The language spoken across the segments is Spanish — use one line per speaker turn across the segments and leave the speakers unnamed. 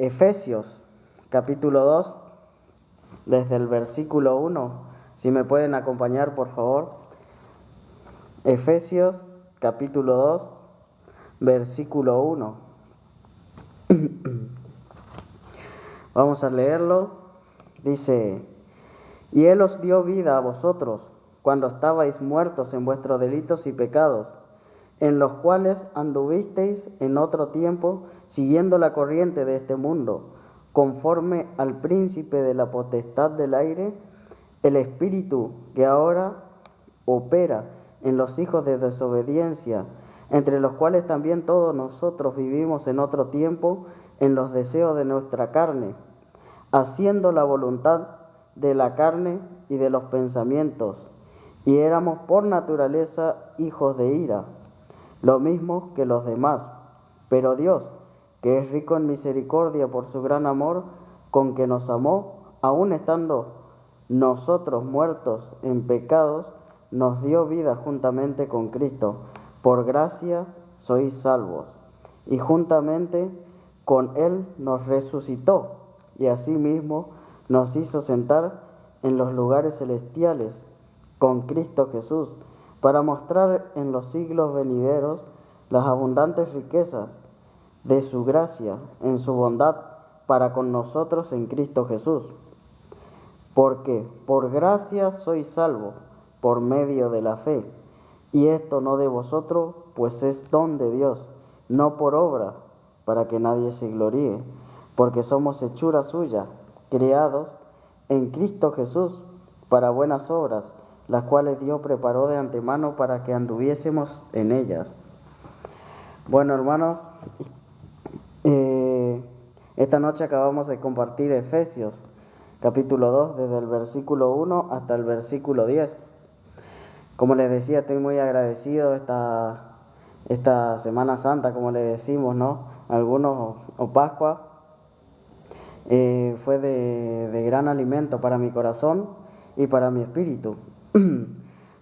Efesios, capítulo 2, desde el versículo 1. Si me pueden acompañar, por favor. Efesios, capítulo 2, versículo 1. Vamos a leerlo. Dice: y Él os dio vida a vosotros, cuando estabais muertos en vuestros delitos y pecados, en los cuales anduvisteis en otro tiempo, siguiendo la corriente de este mundo, conforme al príncipe de la potestad del aire, el espíritu que ahora opera en los hijos de desobediencia, entre los cuales también todos nosotros vivimos en otro tiempo, en los deseos de nuestra carne, haciendo la voluntad de la carne y de los pensamientos, y éramos por naturaleza hijos de ira, lo mismo que los demás. Pero Dios, que es rico en misericordia por su gran amor con que nos amó, aun estando nosotros muertos en pecados, nos dio vida juntamente con Cristo. Por gracia sois salvos. Y juntamente con Él nos resucitó, y asimismo nos hizo sentar en los lugares celestiales con Cristo Jesús, para mostrar en los siglos venideros las abundantes riquezas de su gracia en su bondad para con nosotros en Cristo Jesús. Porque por gracia sois salvos por medio de la fe, y esto no de vosotros, pues es don de Dios, no por obra, para que nadie se gloríe, porque somos hechura suya, creados en Cristo Jesús para buenas obras, las cuales Dios preparó de antemano para que anduviésemos en ellas. Bueno, hermanos, esta noche acabamos de compartir Efesios, capítulo 2, desde el versículo 1 hasta el versículo 10. Como les decía, estoy muy agradecido esta Semana Santa, como le decimos, ¿no? Algunos, o Pascua, fue de gran alimento para mi corazón y para mi espíritu.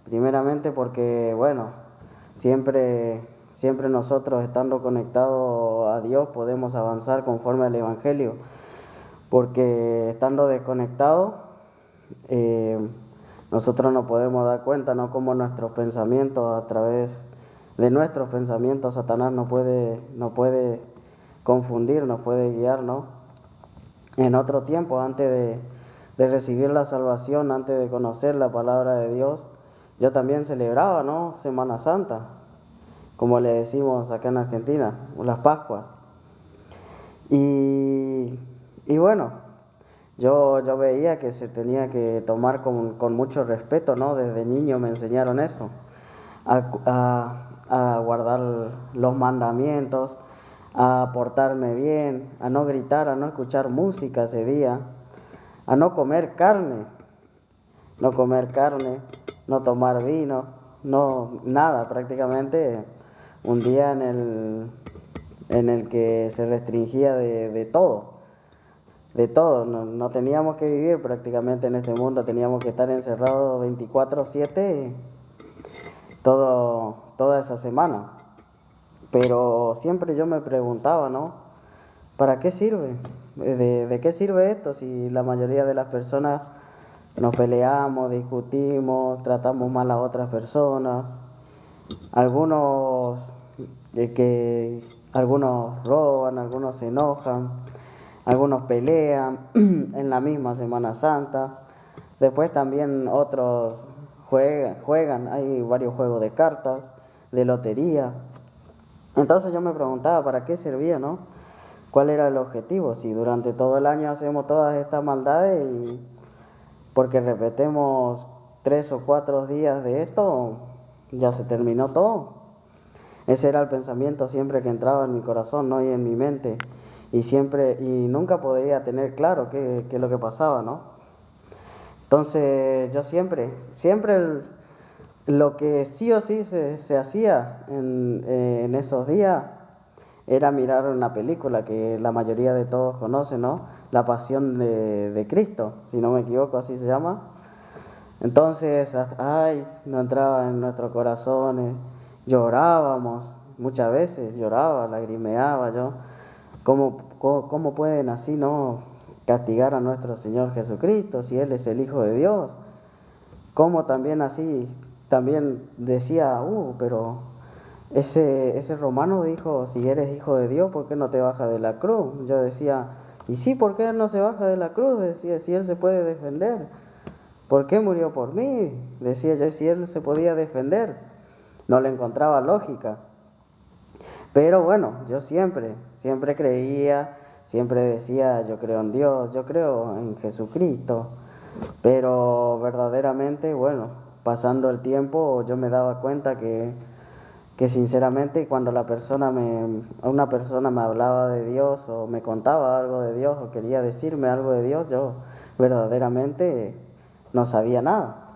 Primeramente porque, bueno, siempre nosotros estando conectados a Dios podemos avanzar conforme al Evangelio, porque estando desconectados, nosotros no podemos dar cuenta, ¿no? Como nuestros pensamientos, a través de nuestros pensamientos, Satanás no puede confundir, nos puede guiar, ¿no? En otro tiempo, antes de recibir la salvación, antes de conocer la palabra de Dios, yo también celebraba, ¿no? Semana Santa, como le decimos acá en Argentina, las Pascuas. Y bueno, yo veía que se tenía que tomar con mucho respeto, ¿no? Desde niño me enseñaron eso, a guardar los mandamientos, a portarme bien, a no gritar, a no escuchar música ese día, a no comer carne, no tomar vino, no nada, prácticamente un día en el que se restringía de todo, no teníamos que vivir prácticamente en este mundo, teníamos que estar encerrados 24/7 toda esa semana. Pero siempre yo me preguntaba, ¿no? ¿Para qué sirve? ¿De qué sirve esto si la mayoría de las personas nos peleamos, discutimos, tratamos mal a otras personas? Algunos algunos roban, algunos se enojan, algunos pelean en la misma Semana Santa. Después también otros juegan, hay varios juegos de cartas, de lotería. Entonces yo me preguntaba para qué servía, ¿no? ¿Cuál era el objetivo? Si durante todo el año hacemos todas estas maldades y porque repetimos 3 o 4 días de esto, ya se terminó todo. Ese era el pensamiento siempre que entraba en mi corazón, ¿no? Y en mi mente. Y nunca podía tener claro qué es lo que pasaba, ¿no? Entonces yo siempre lo que sí o sí se hacía en esos días era mirar una película que la mayoría de todos conocen, ¿no? La Pasión de Cristo, si no me equivoco, así se llama. Entonces, no entraba en nuestros corazones, llorábamos, muchas veces lloraba, lagrimeaba yo, ¿Cómo pueden así no castigar a nuestro Señor Jesucristo si Él es el Hijo de Dios? ¿Cómo también así? También decía, pero ese romano dijo, si eres hijo de Dios, ¿por qué no te bajas de la cruz? Yo decía, y sí, ¿por qué Él no se baja de la cruz? Decía, si Él se puede defender. ¿Por qué murió por mí? Decía yo, si Él se podía defender. No le encontraba lógica. Pero bueno, yo siempre creía, siempre decía, yo creo en Dios, yo creo en Jesucristo. Pero verdaderamente, bueno, pasando el tiempo yo me daba cuenta que sinceramente cuando una persona me hablaba de Dios o me contaba algo de Dios o quería decirme algo de Dios, yo verdaderamente no sabía nada.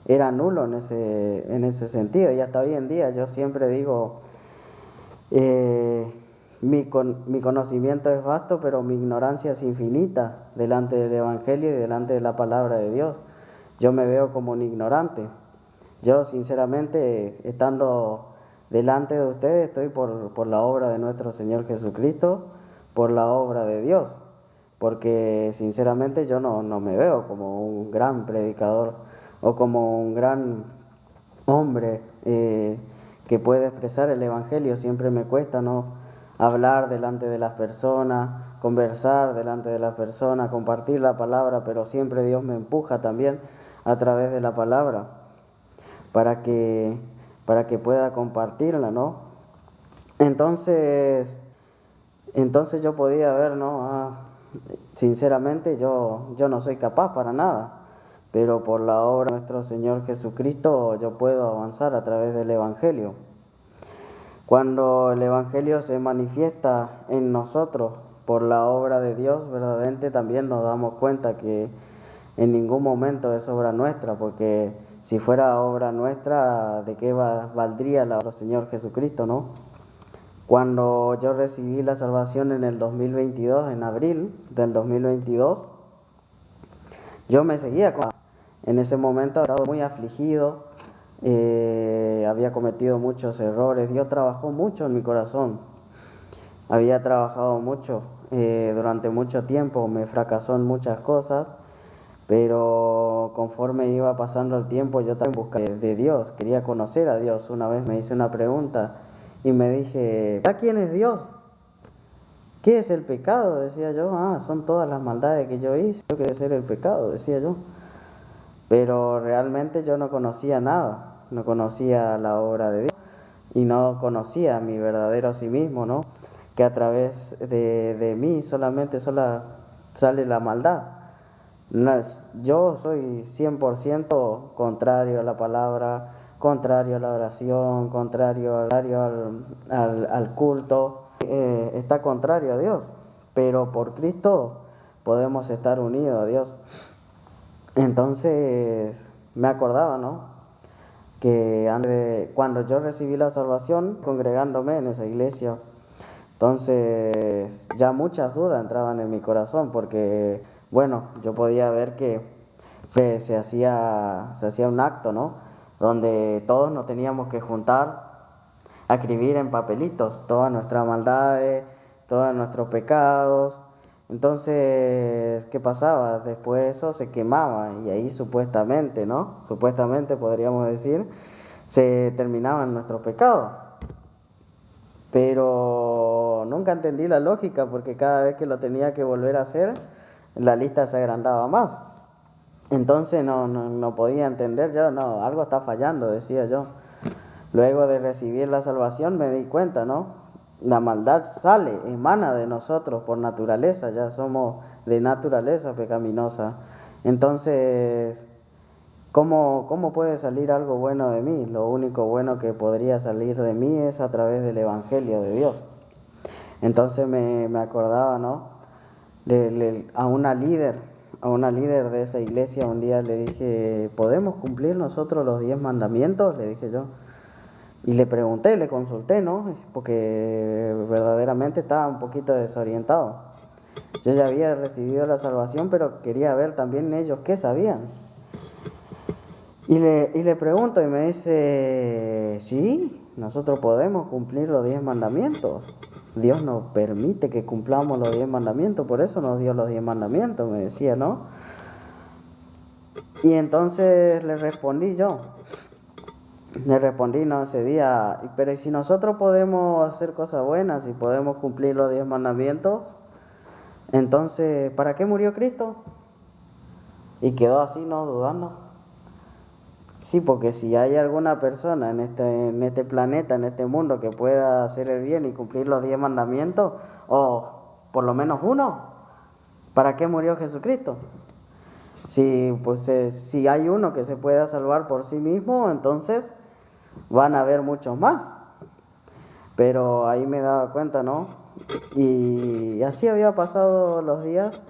Era nulo en ese sentido y hasta hoy en día yo siempre digo, mi conocimiento es vasto, pero mi ignorancia es infinita delante del Evangelio y delante de la palabra de Dios. Yo me veo como un ignorante. Yo, sinceramente, estando delante de ustedes, estoy por la obra de nuestro Señor Jesucristo, por la obra de Dios. Porque, sinceramente, yo no me veo como un gran predicador o como un gran hombre que puede expresar el Evangelio. Siempre me cuesta, ¿no? Hablar delante de las personas, conversar delante de las personas, compartir la palabra, pero siempre Dios me empuja también a través de la palabra para que, para que pueda compartirla, ¿no? Entonces, entonces yo podía ver, ¿no? Sinceramente yo no soy capaz para nada, pero por la obra de nuestro Señor Jesucristo yo puedo avanzar a través del Evangelio. Cuando el Evangelio se manifiesta en nosotros por la obra de Dios, verdaderamente también nos damos cuenta que en ningún momento es obra nuestra, porque si fuera obra nuestra, ¿de qué valdría la obra del Señor Jesucristo, no? Cuando yo recibí la salvación en el 2022, en abril del 2022, yo me seguía en ese momento estaba muy afligido, había cometido muchos errores, Dios trabajó mucho en mi corazón, había trabajado mucho durante mucho tiempo, me fracasó en muchas cosas, pero conforme iba pasando el tiempo yo también buscaba de Dios, quería conocer a Dios. Una vez me hice una pregunta y me dije, ¿a quién es Dios? ¿Qué es el pecado? Decía yo, son todas las maldades que yo hice, ¿qué debe ser el pecado? Decía yo. Pero realmente yo no conocía nada, no conocía la obra de Dios y no conocía mi verdadero sí mismo, ¿no? Que a través de mí solamente sale la maldad. Yo soy 100% contrario a la palabra, contrario a la oración, contrario al culto, está contrario a Dios, pero por Cristo podemos estar unidos a Dios. Entonces me acordaba, ¿no? Que cuando yo recibí la salvación, congregándome en esa iglesia, entonces ya muchas dudas entraban en mi corazón porque, bueno, yo podía ver que se hacía un acto, ¿no? Donde todos nos teníamos que juntar a escribir en papelitos todas nuestras maldades, todos nuestros pecados. Entonces, ¿qué pasaba? Después eso se quemaba y ahí supuestamente, ¿no? Supuestamente podríamos decir, se terminaban nuestros pecados. Pero nunca entendí la lógica porque cada vez que lo tenía que volver a hacer, la lista se agrandaba más. Entonces no podía entender yo, no, algo está fallando, decía yo. Luego de recibir la salvación me di cuenta, ¿no? La maldad emana de nosotros por naturaleza, ya somos de naturaleza pecaminosa. Entonces, ¿cómo puede salir algo bueno de mí? Lo único bueno que podría salir de mí es a través del Evangelio de Dios. Entonces me acordaba, ¿no? A una líder de esa iglesia un día le dije, ¿podemos cumplir nosotros los 10 mandamientos? Le dije yo. Y le pregunté, le consulté, ¿no? Porque verdaderamente estaba un poquito desorientado. Yo ya había recibido la salvación, pero quería ver también ellos qué sabían. Y le pregunto y me dice, sí, nosotros podemos cumplir los 10 mandamientos. Dios nos permite que cumplamos los 10 mandamientos, por eso nos dio los 10 mandamientos, me decía, ¿no? Y entonces le respondí, no, ese día, pero si nosotros podemos hacer cosas buenas y podemos cumplir los 10 mandamientos, entonces, ¿para qué murió Cristo? Y quedó así, ¿no? Dudando. Sí, porque si hay alguna persona en este planeta, en este mundo, que pueda hacer el bien y cumplir los 10 mandamientos, o por lo menos uno, ¿para qué murió Jesucristo? Si, pues, si hay uno que se pueda salvar por sí mismo, entonces van a haber muchos más. Pero ahí me daba cuenta, ¿no? Y así había pasado los días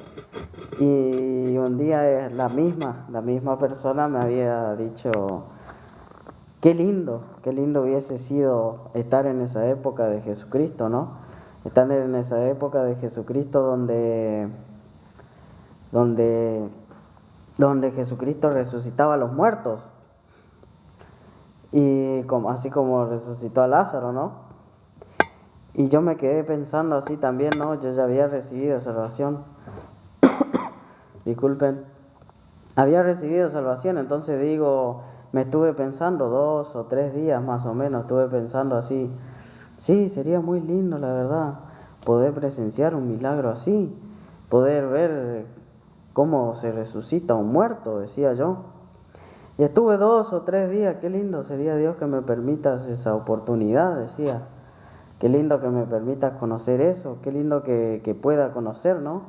y un día la misma persona me había dicho, qué lindo hubiese sido estar en esa época de Jesucristo, ¿no? Estar en esa época de Jesucristo donde, donde Jesucristo resucitaba a los muertos y así como resucitó a Lázaro, ¿no? Y yo me quedé pensando así también, ¿no? Yo ya había recibido salvación, disculpen, había recibido salvación, entonces digo, me estuve pensando 2 o 3 días más o menos, estuve pensando así, sí, sería muy lindo la verdad, poder presenciar un milagro así, poder ver cómo se resucita un muerto, decía yo. Y estuve 2 o 3 días, qué lindo sería Dios que me permitas esa oportunidad, decía. Qué lindo que me permitas conocer eso, qué lindo que pueda conocer, ¿no?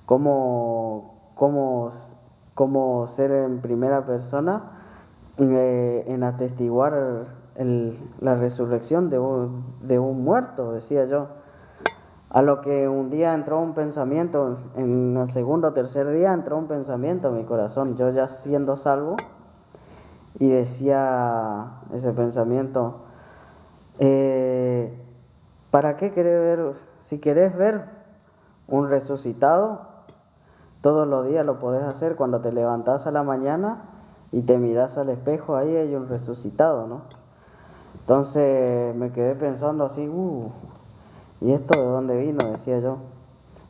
Cómo, cómo, cómo ser en primera persona en atestiguar la resurrección de un muerto, decía yo. A lo que un día entró un pensamiento, en el segundo o tercer día entró un pensamiento en mi corazón, yo ya siendo salvo, y decía ese pensamiento, eh, ¿para qué querés ver? Si querés ver un resucitado, todos los días lo podés hacer cuando te levantás a la mañana y te mirás al espejo, ahí hay un resucitado, ¿no? Entonces me quedé pensando así, ¿y esto de dónde vino? Decía yo.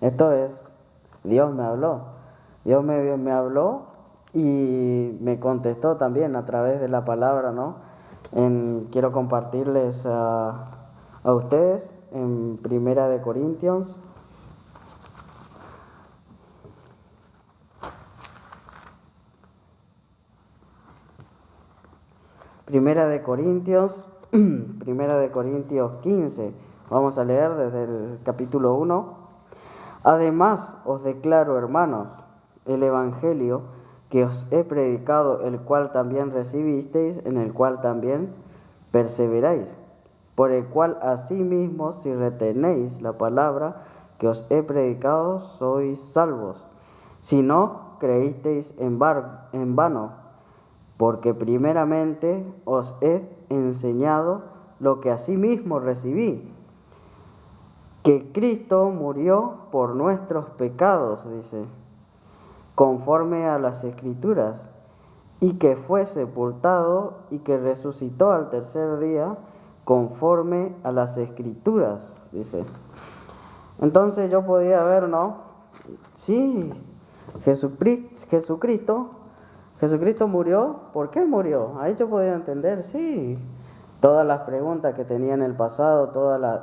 Esto es, Dios me habló. Me habló y me contestó también a través de la palabra, ¿no? Quiero compartirles a ustedes en Primera de Corintios, Primera de Corintios 15. Vamos a leer desde el capítulo 1. Además os declaro, hermanos, el Evangelio que os he predicado, el cual también recibisteis, en el cual también perseveráis, por el cual asimismo, si retenéis la palabra que os he predicado, sois salvos. Si no, creísteis en vano, porque primeramente os he enseñado lo que asimismo recibí, que Cristo murió por nuestros pecados, dice, conforme a las Escrituras, y que fue sepultado y que resucitó al tercer día, conforme a las Escrituras, dice. Entonces yo podía ver, ¿no? Sí, Jesucristo, Jesucristo murió. ¿Por qué murió? Ahí yo podía entender, sí. Todas las preguntas que tenía en el pasado,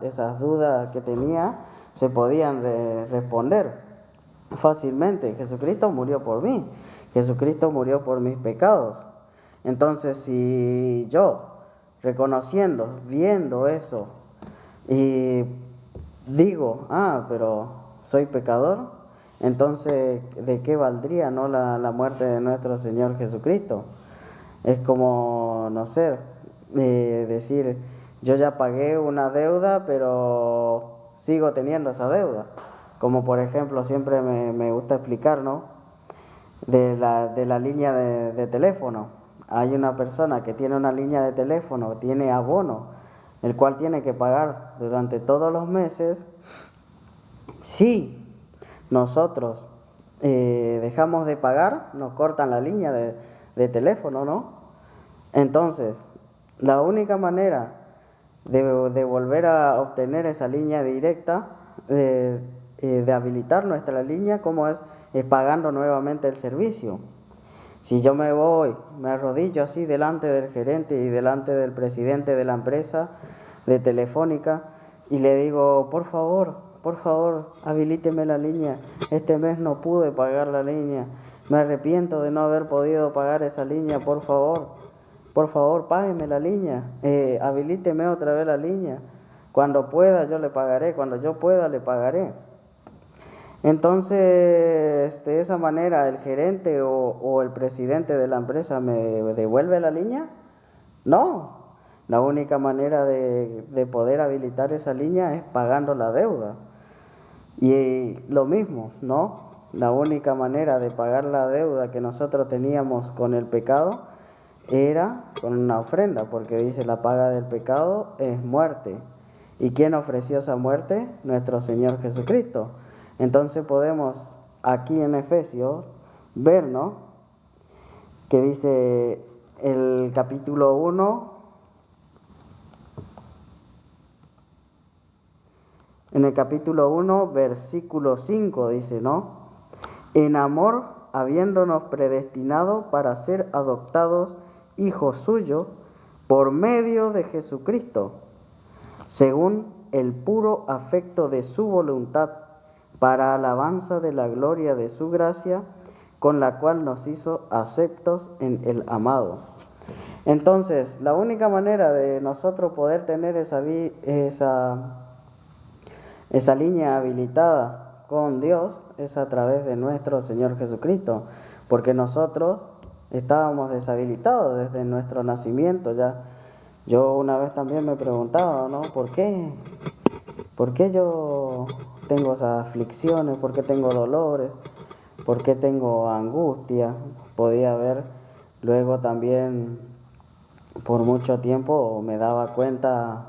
esas dudas que tenía, se podían responder fácilmente. Jesucristo murió por mí. Jesucristo murió por mis pecados. Entonces, si yo, reconociendo, viendo eso, y digo, pero soy pecador, entonces, ¿de qué valdría, no, la muerte de nuestro Señor Jesucristo? Es como, no sé, decir, yo ya pagué una deuda, pero sigo teniendo esa deuda. Como por ejemplo, siempre me gusta explicar, ¿no? De la línea de teléfono. Hay una persona que tiene una línea de teléfono, tiene abono, el cual tiene que pagar durante todos los meses. Si nosotros dejamos de pagar, nos cortan la línea de teléfono, ¿no? Entonces, la única manera de volver a obtener esa línea directa, de habilitar nuestra línea, como es pagando nuevamente el servicio. Si yo me voy, me arrodillo así delante del gerente y delante del presidente de la empresa de Telefónica y le digo, por favor, habilíteme la línea, este mes no pude pagar la línea, me arrepiento de no haber podido pagar esa línea, por favor, págueme la línea, habilíteme otra vez la línea, cuando pueda yo le pagaré, cuando yo pueda le pagaré. Entonces, de esa manera, el gerente o el presidente de la empresa me devuelve la línea. No, la única manera de poder habilitar esa línea es pagando la deuda. Y lo mismo, ¿no? La única manera de pagar la deuda que nosotros teníamos con el pecado era con una ofrenda, porque dice la paga del pecado es muerte. ¿Y quién ofreció esa muerte? Nuestro Señor Jesucristo. Entonces podemos aquí en Efesios ver, ¿no? Que dice el capítulo 1, en el capítulo 1, versículo 5 dice, ¿no? En amor, habiéndonos predestinado para ser adoptados hijos suyos por medio de Jesucristo, según el puro afecto de su voluntad, para alabanza de la gloria de su gracia, con la cual nos hizo aceptos en el amado. Entonces, la única manera de nosotros poder tener esa línea habilitada con Dios es a través de nuestro Señor Jesucristo, porque nosotros estábamos deshabilitados desde nuestro nacimiento ya. Yo una vez también me preguntaba, ¿no? ¿Por qué? ¿Por qué yo tengo esas aflicciones? ¿Por qué tengo dolores? ¿Por qué tengo angustia? Podía ver luego también por mucho tiempo me daba cuenta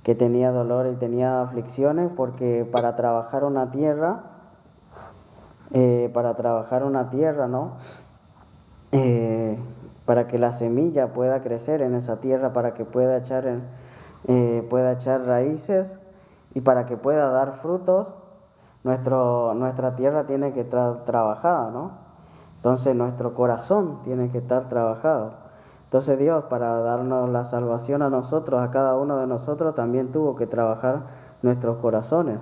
que tenía dolor y tenía aflicciones porque para trabajar una tierra, ¿no? Para que la semilla pueda crecer en esa tierra, para que pueda echar raíces y para que pueda dar frutos, nuestra tierra tiene que estar trabajada, ¿no? Entonces nuestro corazón tiene que estar trabajado. Entonces Dios, para darnos la salvación a nosotros, a cada uno de nosotros, también tuvo que trabajar nuestros corazones.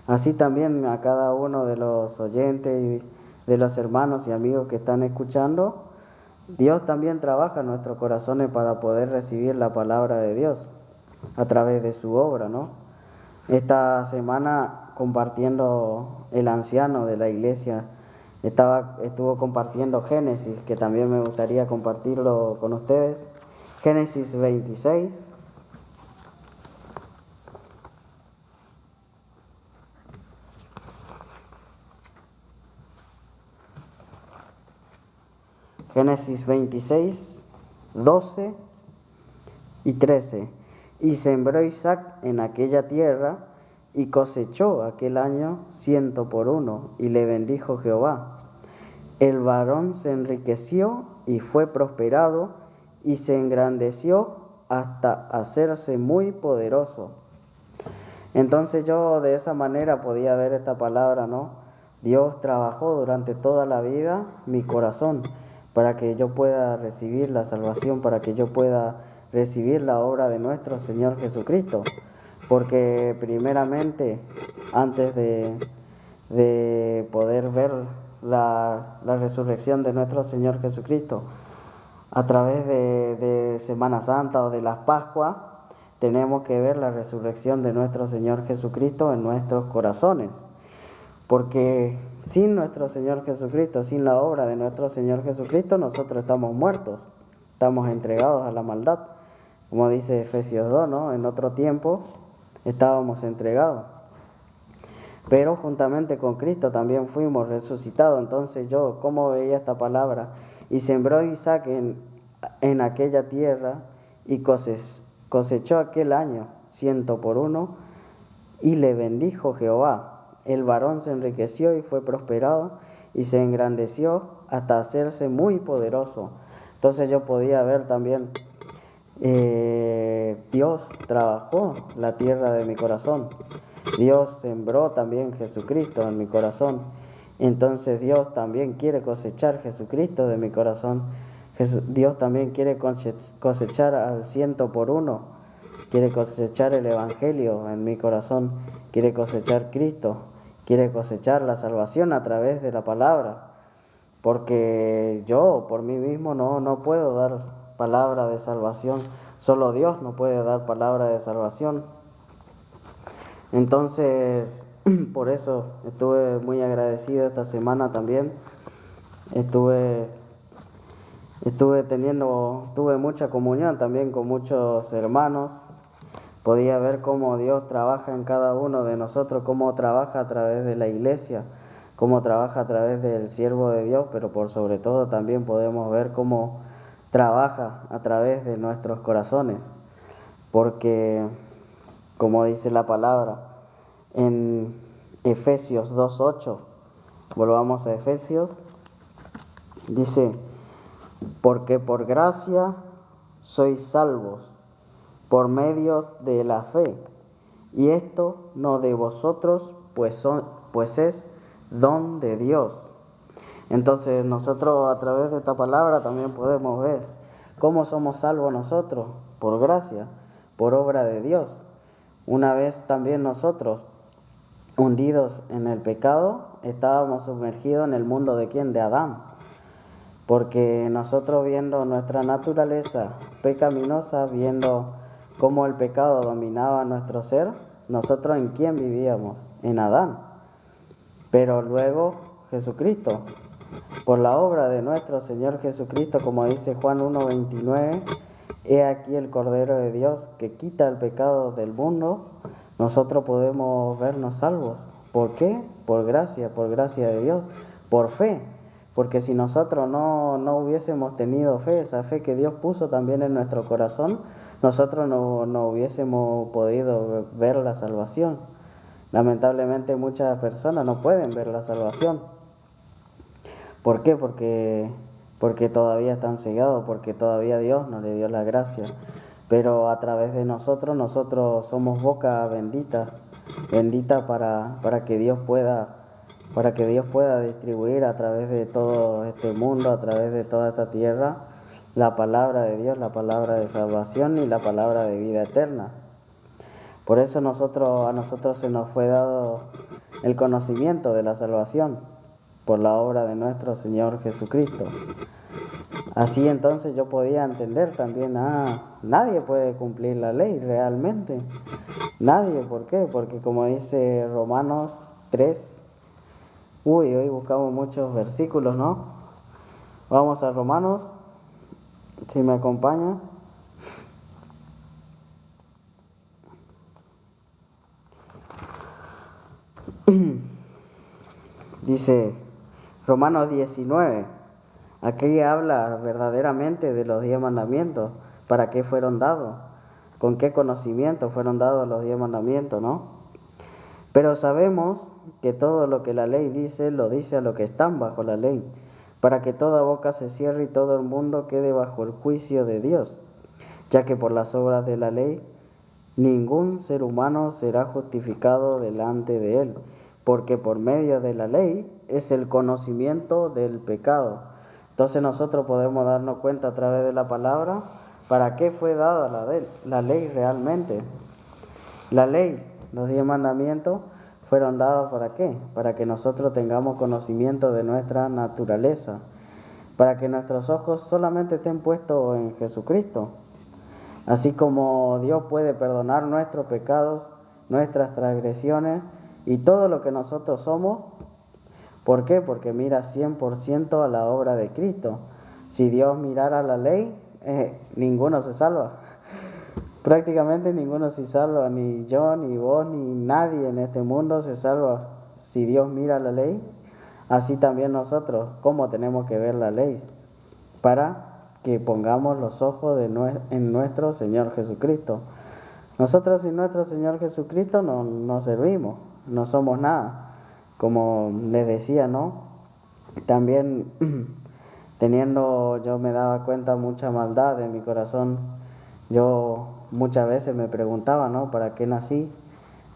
Así también a cada uno de los oyentes y de los hermanos y amigos que están escuchando, Dios también trabaja en nuestros corazones para poder recibir la palabra de Dios a través de su obra, ¿no? Esta semana compartiendo el anciano de la iglesia estuvo compartiendo Génesis, que también me gustaría compartirlo con ustedes. Génesis 26. Génesis 26, 12 y 13. Y sembró Isaac en aquella tierra y cosechó aquel año 100 por 1 y le bendijo Jehová. El varón se enriqueció y fue prosperado y se engrandeció hasta hacerse muy poderoso. Entonces yo de esa manera podía ver esta palabra, ¿no? Dios trabajó durante toda la vida mi corazón para que yo pueda recibir la salvación, para que yo pueda recibir la obra de nuestro Señor Jesucristo. Porque primeramente, antes de poder ver la resurrección de nuestro Señor Jesucristo, a través de Semana Santa o de las Pascuas, tenemos que ver la resurrección de nuestro Señor Jesucristo en nuestros corazones. Porque sin nuestro Señor Jesucristo, sin la obra de nuestro Señor Jesucristo, nosotros estamos muertos, estamos entregados a la maldad. Como dice Efesios 2, ¿no? En otro tiempo estábamos entregados. Pero juntamente con Cristo también fuimos resucitados. Entonces yo, ¿cómo veía esta palabra? Y sembró Isaac en aquella tierra y cosechó aquel año 100 por 1 y le bendijo Jehová. El varón se enriqueció y fue prosperado y se engrandeció hasta hacerse muy poderoso. Entonces yo podía ver también Dios trabajó la tierra de mi corazón. Dios sembró también Jesucristo en mi corazón. Entonces Dios también quiere cosechar Jesucristo de mi corazón. Dios también quiere cosechar al 100 por 1. Quiere cosechar el Evangelio en mi corazón. Quiere cosechar Cristo. Quiere cosechar la salvación a través de la palabra. Porque yo por mí mismo no puedo dar palabra de salvación. Solo Dios no puede dar palabra de salvación. Entonces, por eso estuve muy agradecido esta semana también. Tuve mucha comunión también con muchos hermanos. Podía ver cómo Dios trabaja en cada uno de nosotros, cómo trabaja a través de la iglesia, cómo trabaja a través del siervo de Dios, pero por sobre todo también podemos ver cómo trabaja a través de nuestros corazones. Porque, como dice la palabra en Efesios 2:8, volvamos a Efesios, dice: porque por gracia sois salvos por medios de la fe, y esto no de vosotros, pues es don de Dios. Entonces nosotros a través de esta palabra también podemos ver cómo somos salvos nosotros, por gracia, por obra de Dios. Una vez también nosotros, hundidos en el pecado, estábamos sumergidos en el mundo ¿de quién? De Adán. Porque nosotros, viendo nuestra naturaleza pecaminosa, viendo cómo el pecado dominaba nuestro ser, nosotros ¿en quién vivíamos? En Adán. Pero luego Jesucristo, por la obra de nuestro Señor Jesucristo, como dice Juan 1:29, he aquí el Cordero de Dios que quita el pecado del mundo, nosotros podemos vernos salvos. ¿Por qué? Por gracia de Dios, por fe. Porque si nosotros no hubiésemos tenido fe, esa fe que Dios puso también en nuestro corazón, nosotros no hubiésemos podido ver la salvación. Lamentablemente muchas personas no pueden ver la salvación. ¿Por qué? Porque todavía están cegados, porque todavía Dios no le dio la gracia. Pero a través de nosotros somos boca bendita para que Dios pueda distribuir a través de todo este mundo, a través de toda esta tierra, la palabra de Dios, la palabra de salvación y la palabra de vida eterna. Por eso a nosotros se nos fue dado el conocimiento de la salvación por la obra de nuestro Señor Jesucristo. Así entonces yo podía entender también, nadie puede cumplir la ley realmente. Nadie, ¿por qué? Porque como dice Romanos 3, hoy buscamos muchos versículos, ¿no? Vamos a Romanos, si me acompaña. Dice Romanos 19, aquí habla verdaderamente de los 10 mandamientos, para qué fueron dados, con qué conocimiento fueron dados los 10 mandamientos, ¿no? Pero sabemos que todo lo que la ley dice, lo dice a los que están bajo la ley, para que toda boca se cierre y todo el mundo quede bajo el juicio de Dios, ya que por las obras de la ley ningún ser humano será justificado delante de él, porque por medio de la ley es el conocimiento del pecado. Entonces nosotros podemos darnos cuenta a través de la palabra para qué fue dada la ley realmente. La ley, los 10 mandamientos, fueron dados ¿para qué? Para que nosotros tengamos conocimiento de nuestra naturaleza, para que nuestros ojos solamente estén puestos en Jesucristo. Así como Dios puede perdonar nuestros pecados, nuestras transgresiones y todo lo que nosotros somos. ¿Por qué? Porque mira 100% a la obra de Cristo. Si Dios mirara la ley, ninguno se salva. Prácticamente ninguno se salva, ni yo, ni vos, ni nadie en este mundo se salva. Si Dios mira la ley, así también nosotros, ¿cómo tenemos que ver la ley? Para que pongamos los ojos en nuestro Señor Jesucristo. Nosotros sin nuestro Señor Jesucristo no servimos, no somos nada. Como les decía, ¿no? También yo me daba cuenta mucha maldad en mi corazón. Yo muchas veces me preguntaba, ¿no? ¿Para qué nací?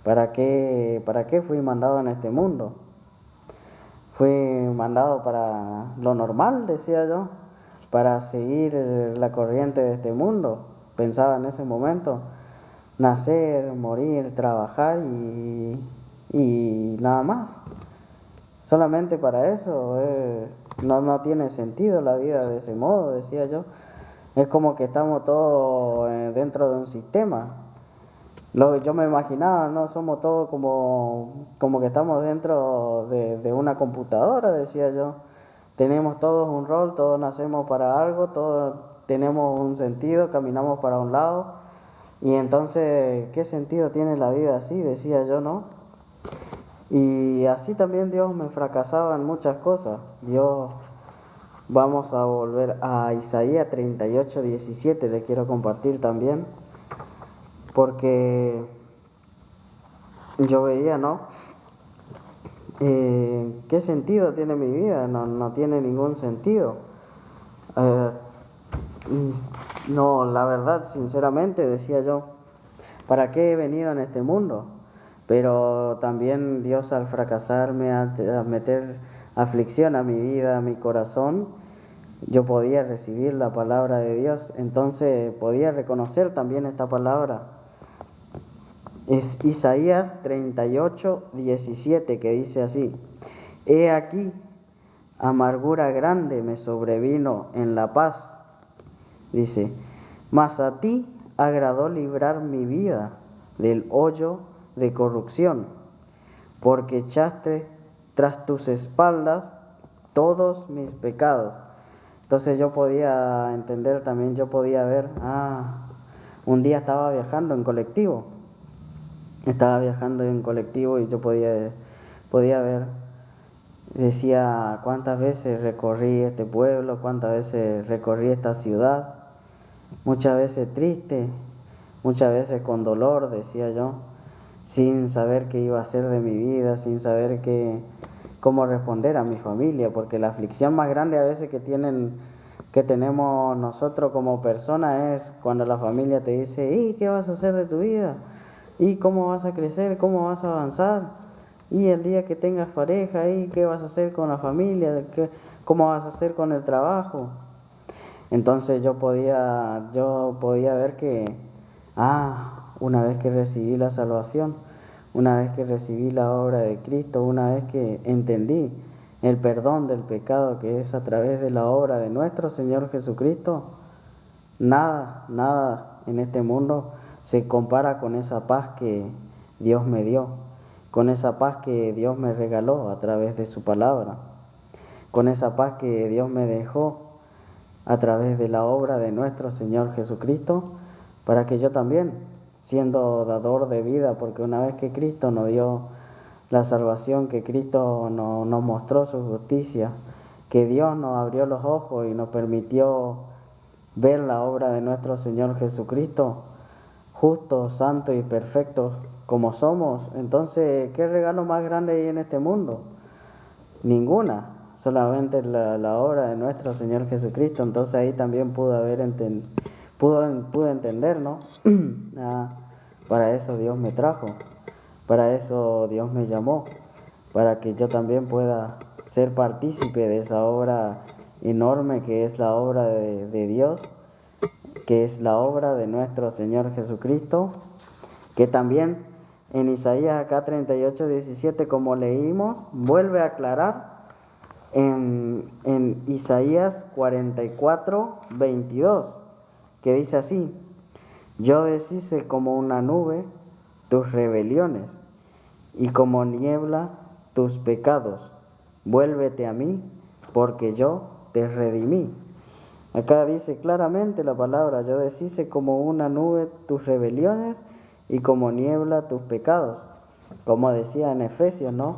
Para qué fui mandado en este mundo? Fui mandado para lo normal, decía yo, para seguir la corriente de este mundo. Pensaba en ese momento, nacer, morir, trabajar y nada más. Solamente para eso, no tiene sentido la vida de ese modo, decía yo. Es como que estamos todos dentro de un sistema. Yo me imaginaba, ¿no? Somos todos como que estamos dentro de una computadora, decía yo. Tenemos todos un rol, todos nacemos para algo, todos tenemos un sentido, caminamos para un lado. Y entonces, ¿qué sentido tiene la vida así? Decía yo, ¿no? Y así también Dios me fracasaba en muchas cosas. Vamos a volver a Isaías 38:17, le quiero compartir también, porque yo veía, ¿no? ¿Qué sentido tiene mi vida? No tiene ningún sentido. Eh, no, la verdad, sinceramente, decía yo, ¿para qué he venido en este mundo? Pero también Dios al fracasarme, a meter aflicción a mi vida, a mi corazón, yo podía recibir la palabra de Dios, entonces podía reconocer también esta palabra. Es Isaías 38:17 que dice así: He aquí, amargura grande me sobrevino en la paz. Dice, mas a ti agradó librar mi vida del hoyo de corrupción, porque echaste tras tus espaldas todos mis pecados. Entonces yo podía entender también, yo podía ver, un día estaba viajando en colectivo y yo podía ver, decía cuántas veces recorrí este pueblo, cuántas veces recorrí esta ciudad, muchas veces triste, muchas veces con dolor, decía yo, sin saber qué iba a hacer de mi vida, sin saber cómo responder a mi familia, porque la aflicción más grande a veces que tenemos nosotros como personas es cuando la familia te dice, ¿y qué vas a hacer de tu vida? ¿Y cómo vas a crecer? ¿Cómo vas a avanzar? Y el día que tengas pareja, ¿y qué vas a hacer con la familia? ¿Cómo vas a hacer con el trabajo? Entonces yo podía ver que, una vez que recibí la salvación, una vez que recibí la obra de Cristo, una vez que entendí el perdón del pecado que es a través de la obra de nuestro Señor Jesucristo, nada en este mundo se compara con esa paz que Dios me dio, con esa paz que Dios me regaló a través de su palabra, con esa paz que Dios me dejó a través de la obra de nuestro Señor Jesucristo, para que yo también, siendo dador de vida, porque una vez que Cristo nos dio la salvación, que Cristo nos mostró su justicia, que Dios nos abrió los ojos y nos permitió ver la obra de nuestro Señor Jesucristo, justos, santos y perfectos como somos, entonces, ¿qué regalo más grande hay en este mundo? Ninguna, solamente la obra de nuestro Señor Jesucristo. Entonces ahí también pude entender, ¿no? Para eso Dios me trajo, para eso Dios me llamó, para que yo también pueda ser partícipe de esa obra enorme que es la obra de Dios, que es la obra de nuestro Señor Jesucristo, que también en Isaías acá 38:17, como leímos, vuelve a aclarar en Isaías 44:22, que dice así: Yo deshice como una nube tus rebeliones y como niebla tus pecados. Vuélvete a mí, porque yo te redimí. Acá dice claramente la palabra, yo deshice como una nube tus rebeliones y como niebla tus pecados. Como decía en Efesios, ¿no?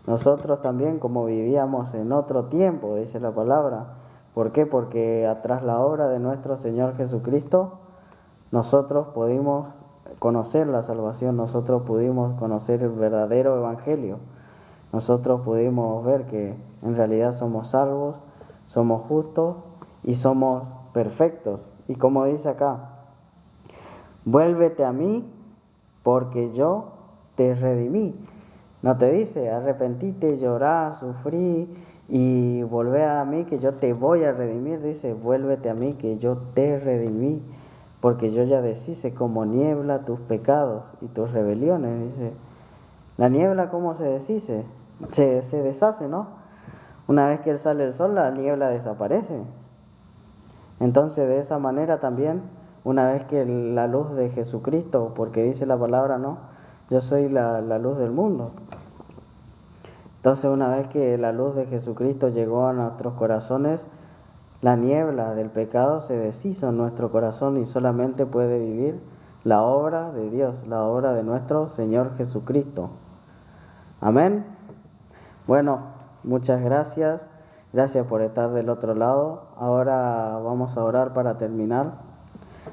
Nosotros también, como vivíamos en otro tiempo, dice la palabra. ¿Por qué? Porque tras la obra de nuestro Señor Jesucristo, nosotros pudimos conocer la salvación, nosotros pudimos conocer el verdadero evangelio. Nosotros pudimos ver que en realidad somos salvos, somos justos y somos perfectos. Y como dice acá, vuélvete a mí, porque yo te redimí. No te dice, arrepentite, llorá, sufrí y volvé a mí que yo te voy a redimir. Dice, vuélvete a mí que yo te redimí, porque yo ya deshice como niebla tus pecados y tus rebeliones. Dice, la niebla, ¿cómo se deshice? Se deshace, ¿no? Una vez que sale el sol, la niebla desaparece. Entonces, de esa manera también, una vez que la luz de Jesucristo, porque dice la palabra, ¿no? Yo soy la luz del mundo. Entonces, una vez que la luz de Jesucristo llegó a nuestros corazones, la niebla del pecado se deshizo en nuestro corazón y solamente puede vivir la obra de Dios, la obra de nuestro Señor Jesucristo. Amén. Bueno, muchas gracias. Gracias por estar del otro lado. Ahora vamos a orar para terminar.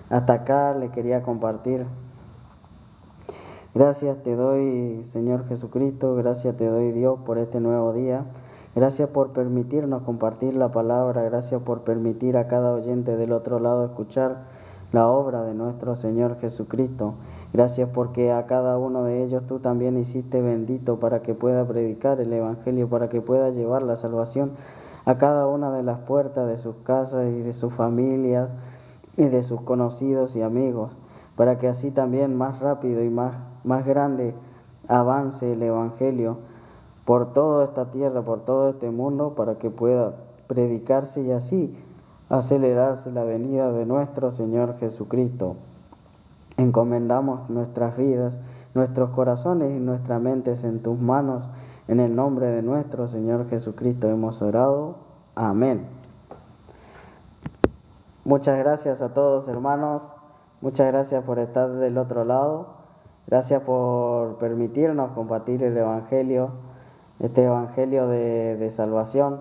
Hasta acá le quería compartir. Gracias te doy, Señor Jesucristo, gracias te doy, Dios, por este nuevo día. Gracias por permitirnos compartir la palabra, gracias por permitir a cada oyente del otro lado escuchar la obra de nuestro Señor Jesucristo. Gracias porque a cada uno de ellos tú también hiciste bendito para que pueda predicar el Evangelio, para que pueda llevar la salvación a cada una de las puertas de sus casas y de sus familias y de sus conocidos y amigos, para que así también más rápido y más grande avance el Evangelio por toda esta tierra, por todo este mundo, para que pueda predicarse y así acelerarse la venida de nuestro Señor Jesucristo. Encomendamos nuestras vidas, nuestros corazones y nuestras mentes en tus manos. En el nombre de nuestro Señor Jesucristo hemos orado. Amén. Muchas gracias a todos, hermanos. Muchas gracias por estar del otro lado. Gracias por permitirnos compartir el Evangelio, este Evangelio de salvación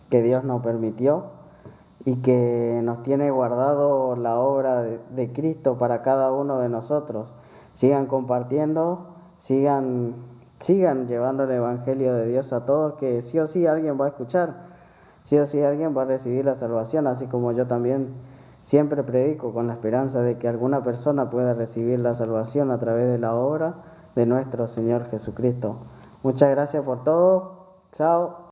que Dios nos permitió y que nos tiene guardado la obra de Cristo para cada uno de nosotros. Sigan compartiendo, sigan llevando el Evangelio de Dios a todos, que sí o sí alguien va a escuchar, sí o sí alguien va a recibir la salvación, así como yo también siempre predico con la esperanza de que alguna persona pueda recibir la salvación a través de la obra de nuestro Señor Jesucristo. Muchas gracias por todo. Chao.